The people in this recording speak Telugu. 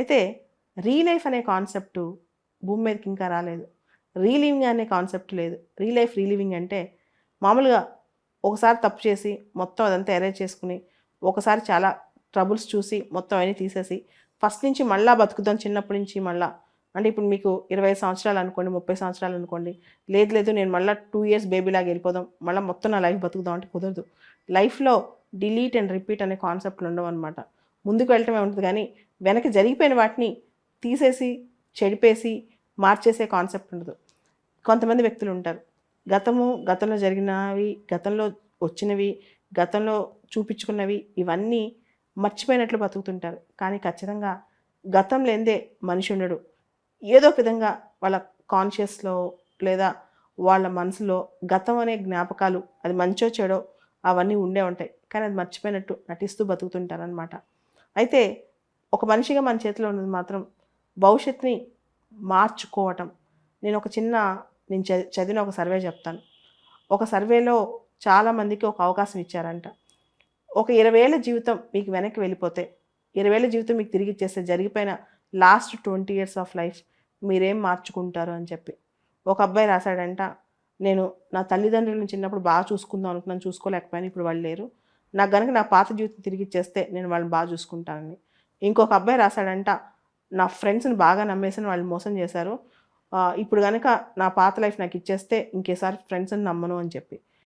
అయితే రీలైఫ్ అనే కాన్సెప్టు భూమి మీదకి ఇంకా రాలేదు. రీలివింగ్ అనే కాన్సెప్ట్ లేదు. రీలైఫ్, రీలివింగ్ అంటే మామూలుగా ఒకసారి తప్పు చేసి మొత్తం అదంతా ఎరేజ్ చేసుకుని, ఒకసారి చాలా ట్రబుల్స్ చూసి మొత్తం అన్నీ తీసేసి, ఫస్ట్ నుంచి మళ్ళా బతుకుదాం చిన్నప్పటి నుంచి మళ్ళా. అంటే ఇప్పుడు మీకు 20 సంవత్సరాలు అనుకోండి, 30 సంవత్సరాలు అనుకోండి. లేదు లేదు నేను మళ్ళా 2 ఇయర్స్ బేబీలాగా వెళ్ళిపోదాం. మళ్ళా మొత్తం నా లైఫ్ బతుకుదాం అంటే కుదరదు. లైఫ్‌లో డిలీట్ అండ్ రిపీట్ అనే కాన్సెప్ట్‌లు ఉండవనమాట. ముందుకు వెళ్ళటమే ఉంటది గానీ, వెనక జరిగిపోయిన వాటిని తీసేసి, చెడిపేసి, మార్చేసే కాన్సెప్ట్ ఉండదు. కొంతమంది వ్యక్తులుంటారు. గతంలో జరిగినవి, గతంలో వచ్చినవి, గతంలో చూపించుకున్నవి ఇవన్నీ మర్చిపోయినట్లు బతుకుతుంటారు. కానీ ఖచ్చితంగా గతం లేనిదే మనిషి ఉండడు. ఏదో ఒక విధంగా వాళ్ళ కాన్షియస్‌లో లేదా వాళ్ళ మనసులో గతం అనే జ్ఞాపకాలు అది మంచో చెడో అవన్నీ ఉండే ఉంటాయి. కానీ అది మర్చిపోయినట్టు నటిస్తూ బతుకుతుంటారనమాట. అయితే ఒక మనిషిగా మన చేతిలో ఉన్నది మాత్రం భవిష్యత్తుని మార్చుకోవటం. నేను ఒక చిన్న నేను చదివిన ఒక సర్వే చెప్తాను. ఒక సర్వేలో చాలామందికి ఒక అవకాశం ఇచ్చారంట. ఒక 20 ఏళ్ల జీవితం మీకు వెనక్కి వెళ్ళిపోతే, 20 ఏళ్ల జీవితం మీకు తిరిగిచ్చేస్తే జరిగిపోయిన లాస్ట్ 20 ఇయర్స్ ఆఫ్ లైఫ్ మీరేం మార్చుకుంటారు అని చెప్పి. ఒక అబ్బాయి రాసాడంట, నేను నా తల్లిదండ్రులను చిన్నప్పుడు బాగా చూసుకుందాం అనుకున్నాను, చూసుకోలేకపోయాను. ఇప్పుడు వాళ్ళు లేరు. నాకు గనుక నా పాత జీవితం తిరిగిచ్చేస్తే నేను వాళ్ళని బాగా చూసుకుంటానని. ఇంకొక అబ్బాయి రాసాడంట, నా ఫ్రెండ్స్‌ని బాగా నమ్మేసాను, వాళ్ళు మోసం చేశారు. ఇప్పుడు గనక నా పాత లైఫ్ నాకిచ్చేస్తే ఇంకేసారి ఫ్రెండ్స్‌ని నమ్మను అని చెప్పి.